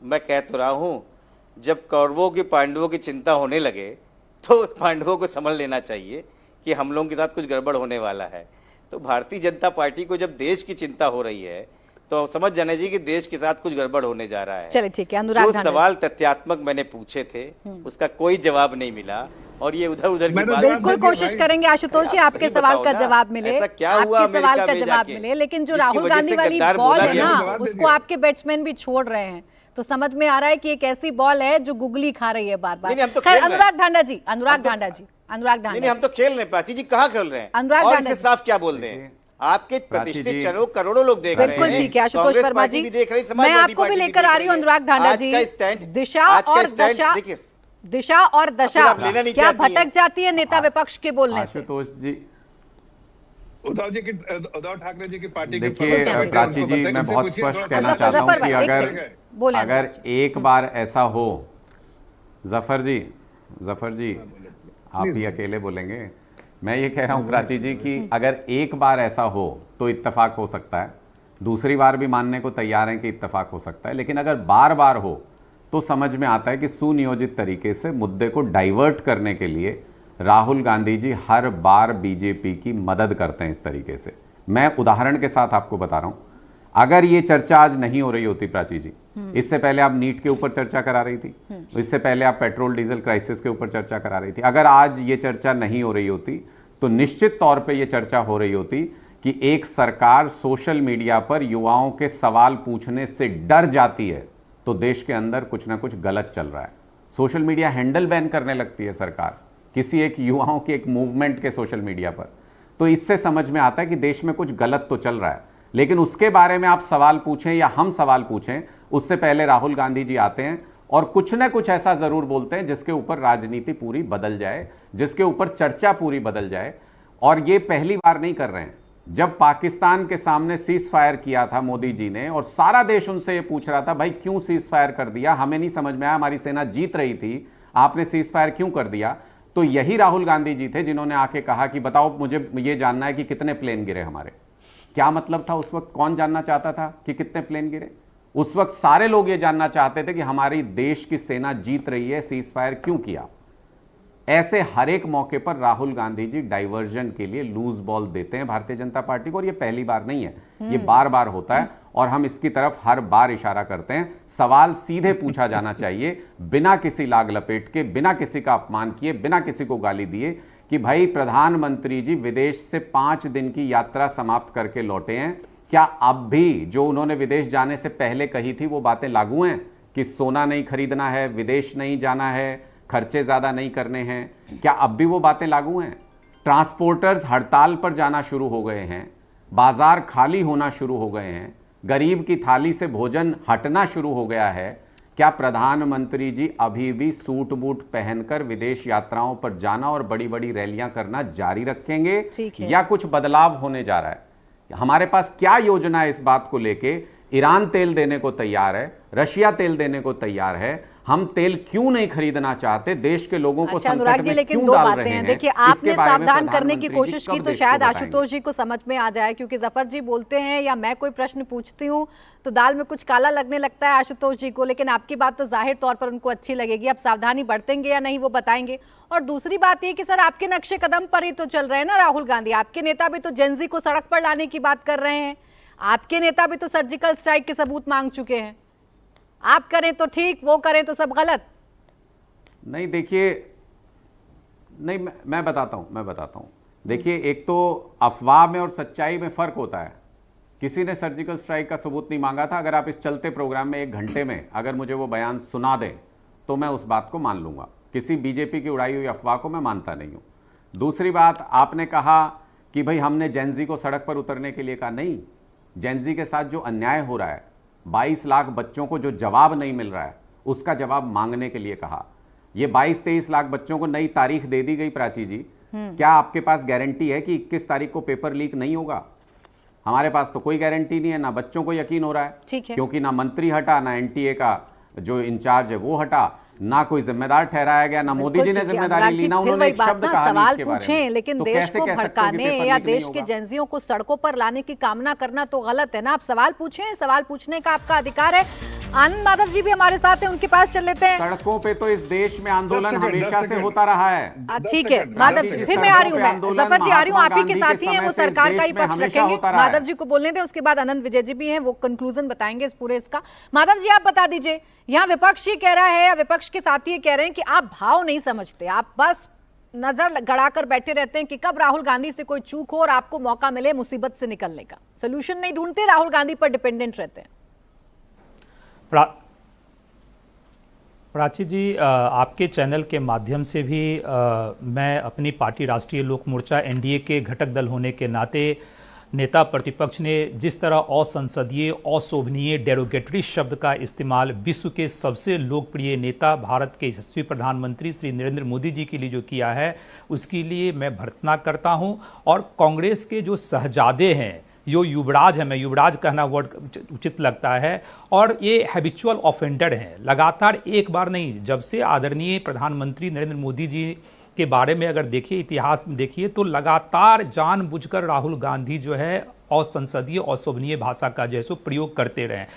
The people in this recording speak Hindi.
मैं कह तो रहा हूँ, जब कौरवों की पांडवों की चिंता होने लगे तो पांडवों को समझ लेना चाहिए कि हम लोगों के साथ कुछ गड़बड़ होने वाला है। तो भारतीय जनता पार्टी को जब देश की चिंता हो रही है तो समझ जाना जी कि देश के साथ कुछ गड़बड़ होने जा रहा है। चलिए ठीक है, अनुराग जो सवाल तथ्यात्मक मैंने पूछे थे उसका कोई जवाब नहीं मिला और ये उधर उधर की बात। बिल्कुल कोशिश करेंगे आशुतोष जी आपके सवाल का जवाब मिले, ऐसा क्या हुआ आपके सवाल अमेरिका का में जवाब जाके, मिले, लेकिन जो जिसकी राहुल वजह गांधी से वाली गद्दार बॉल बोला है गया? ना, उसको आपके बैट्समैन भी छोड़ रहे हैं, तो समझ में आ रहा है कि एक ऐसी बॉल है जो गुगली खा रही है बार बार। नहीं, हम तो खैर, खेल रहे हैं। अनुराग ढांडा जी, अनुराग ढांडा जी, अनुराग ढांडा नहीं, हम तो खेल रहे हैं प्राची जी, कहाँ खेल रहे हैं? अनुराग और ढांडा इसे जी। साफ क्या बोल दें? आपके प्रतिष्ठित चैनलों करोड़ों लोग देख रहे हैं। बिल्कुल ठीक है आशुतोष कांग्रेस वर्मा पार्टी जी, भी देख रही है, मैं समाजवादी आपको भी पार्टी लेकर आ रही हूँ देख अनुराग ढांडा आज जी। का स्टैंड, दिशा आज का और स्टैंड दशा, देखिए, दिशा और दशा आप लेना नहीं क्या चाहती हैं। भटक जाती है नेता विपक्ष के बोलने से? आशुतोष जी, उद्धव ठाकरे जी की पार्टी के देखिए प्राची जी, मैं बहुत स्पष्ट कहना चाहता हूं कि अगर एक बार ऐसा हो, जफर जी आप ही अकेले बोलेंगे, मैं ये कह रहा हूं प्राची जी कि अगर एक बार ऐसा हो तो इत्तेफाक हो सकता है, दूसरी बार भी मानने को तैयार हैं कि इत्तेफाक हो सकता है, लेकिन अगर बार बार हो तो समझ में आता है कि सुनियोजित तरीके से मुद्दे को डाइवर्ट करने के लिए राहुल गांधी जी हर बार बीजेपी की मदद करते हैं इस तरीके से। मैं उदाहरण के साथ आपको बता रहा हूं, अगर ये चर्चा आज नहीं हो रही होती प्राची जी, इससे पहले आप नीट के ऊपर चर्चा करा रही थी, इससे पहले आप पेट्रोल डीजल क्राइसिस के ऊपर चर्चा करा रही थी, अगर आज ये चर्चा नहीं हो रही होती तो निश्चित तौर पे ये चर्चा हो रही होती कि एक सरकार सोशल मीडिया पर युवाओं के सवाल पूछने से डर जाती है तो देश के अंदर कुछ ना कुछ गलत चल रहा है। सोशल मीडिया हैंडल बैन करने लगती है सरकार किसी एक युवाओं के एक मूवमेंट के सोशल मीडिया पर, तो इससे समझ में आता है कि देश में कुछ गलत तो चल रहा है। लेकिन उसके बारे में आप सवाल पूछें या हम सवाल पूछें, उससे पहले राहुल गांधी जी आते हैं और कुछ ना कुछ ऐसा जरूर बोलते हैं जिसके ऊपर राजनीति पूरी बदल जाए, जिसके ऊपर चर्चा पूरी बदल जाए। और ये पहली बार नहीं कर रहे हैं। जब पाकिस्तान के सामने सीज फायर किया था मोदी जी ने और सारा देश उनसे ये पूछ रहा था भाई क्यों सीज फायर कर दिया, हमें नहीं समझ में आया, हमारी सेना जीत रही थी, आपने सीज फायर क्यों कर दिया, तो यही राहुल गांधी जी थे जिन्होंने आके कहा कि बताओ मुझे ये जानना है कि कितने प्लेन गिरे हमारे। क्या मतलब था उस वक्त? कौन जानना चाहता था कि कितने प्लेन गिरे? उस वक्त सारे लोग ये जानना चाहते थे कि हमारी देश की सेना जीत रही है, सीज फायर क्यों किया। ऐसे हर एक मौके पर राहुल गांधी जी डाइवर्जन के लिए लूज बॉल देते हैं भारतीय जनता पार्टी को, और ये पहली बार नहीं है, ये बार बार होता है और हम इसकी तरफ हर बार इशारा करते हैं। सवाल सीधे पूछा जाना चाहिए, बिना किसी लाग लपेट के, बिना किसी का अपमान किए, बिना किसी को गाली दिए, कि भाई प्रधानमंत्री जी विदेश से 5 दिन की यात्रा समाप्त करके लौटे हैं, क्या अब भी जो उन्होंने विदेश जाने से पहले कही थी वो बातें लागू हैं कि सोना नहीं खरीदना है, विदेश नहीं जाना है, खर्चे ज्यादा नहीं करने हैं? क्या अब भी वो बातें लागू हैं? ट्रांसपोर्टर्स हड़ताल पर जाना शुरू हो गए हैं, बाजार खाली होना शुरू हो गए हैं, गरीब की थाली से भोजन हटना शुरू हो गया है। क्या प्रधानमंत्री जी अभी भी सूट बूट पहनकर विदेश यात्राओं पर जाना और बड़ी बड़ी रैलियां करना जारी रखेंगे या कुछ बदलाव होने जा रहा है? हमारे पास क्या योजना है इस बात को लेके? ईरान तेल देने को तैयार है, रशिया तेल देने को तैयार है, हम तेल क्यों नहीं खरीदना चाहते? देश के लोगों को अच्छा अनुराग जी, लेकिन दो बातें हैं। देखिए, आपने सावधान करने की कोशिश की तो शायद आशुतोष जी को समझ में आ जाए, क्योंकि जफर जी बोलते हैं या मैं कोई प्रश्न पूछती हूँ तो दाल में कुछ काला लगने लगता है आशुतोष जी को, लेकिन आपकी बात तो जाहिर तौर पर उनको अच्छी लगेगी। अब सावधानी बरतेंगे या नहीं वो बताएंगे। और दूसरी बात ये कि सर आपके नक्शे कदम पर ही तो चल रहे हैं ना राहुल गांधी, आपके नेता भी तो जेनजी को सड़क पर लाने की बात कर रहे हैं, आपके नेता भी तो सर्जिकल स्ट्राइक के सबूत मांग चुके हैं। आप करें तो ठीक, वो करें तो सब गलत। नहीं देखिए, नहीं मैं बताता हूं। देखिए, एक तो अफवाह में और सच्चाई में फर्क होता है। किसी ने सर्जिकल स्ट्राइक का सबूत नहीं मांगा था। अगर आप इस चलते प्रोग्राम में 1 घंटे में अगर मुझे वो बयान सुना दें तो मैं उस बात को मान लूंगा। किसी बीजेपी की उड़ाई हुई अफवाह को मैं मानता नहीं हूं। दूसरी बात, आपने कहा कि भाई हमने जेनजी को सड़क पर उतरने के लिए कहा। नहीं, जेनजी के साथ जो अन्याय हो रहा है, 22 लाख बच्चों को जो जवाब नहीं मिल रहा है, उसका जवाब मांगने के लिए कहा। ये 22-23 लाख बच्चों को नई तारीख दे दी गई प्राची जी। क्या आपके पास गारंटी है कि 21 तारीख को पेपर लीक नहीं होगा? हमारे पास तो कोई गारंटी नहीं है, ना बच्चों को यकीन हो रहा है, क्योंकि ना मंत्री हटा, ना एनटीए का जो इंचार्ज है वो हटा, ना कोई जिम्मेदार ठहराया गया, ना मोदी जी ने जिम्मेदारी ली, ना उन्होंने एक शब्द कहा सवाल नीट के बारे में। पूछें, लेकिन तो देश को भड़काने या देश के होगा? जेनजियों को सड़कों पर लाने की कामना करना तो गलत है ना। आप सवाल पूछें, सवाल पूछने का आपका अधिकार है। आनंद माधव जी भी हमारे साथ हैं, उनके पास चल लेते हैं। सड़कों पे तो इस देश में आंदोलन हमेशा से होता रहा है। ठीक है माधव जी, फिर मैं आ रही हूँ, मैं जफर जी आ रही हूँ, आप ही के साथी हैं, वो सरकार का ही पक्ष रखेंगे। माधव जी को बोलने दें, उसके बाद आनंद विजय जी भी हैं, वो कंक्लूजन बताएंगे इस पूरे इसका। माधव जी आप बता दीजिए, यहाँ विपक्ष ये कह रहा है या विपक्ष के साथी ये कह रहे हैं कि आप भाव नहीं समझते, आप बस नजर गड़ाकर बैठे रहते हैं कि कब राहुल गांधी से कोई चूक हो और आपको मौका मिले मुसीबत से निकलने का। सोल्यूशन नहीं ढूंढते, राहुल गांधी पर डिपेंडेंट रहते हैं। प्राची जी, आपके चैनल के माध्यम से भी मैं अपनी पार्टी राष्ट्रीय लोक मोर्चा एनडीए के घटक दल होने के नाते नेता प्रतिपक्ष ने जिस तरह असंसदीय, अशोभनीय, डेरोगेटरी शब्द का इस्तेमाल विश्व के सबसे लोकप्रिय नेता, भारत के यशस्वी प्रधानमंत्री श्री नरेंद्र मोदी जी के लिए जो किया है, उसके लिए मैं भर्त्सना करता हूं। और कांग्रेस के जो शहजादे हैं, जो युवराज है, मैं युवराज कहना वर्ड उचित लगता है, और ये हैबिचुअल ऑफेंडर हैं। लगातार एक बार नहीं, जब से आदरणीय प्रधानमंत्री नरेंद्र मोदी जी के बारे में अगर देखिए, इतिहास में देखिए, तो लगातार जानबूझकर राहुल गांधी जो है असंसदीय, अशोभनीय भाषा का जो है सो प्रयोग करते रहे।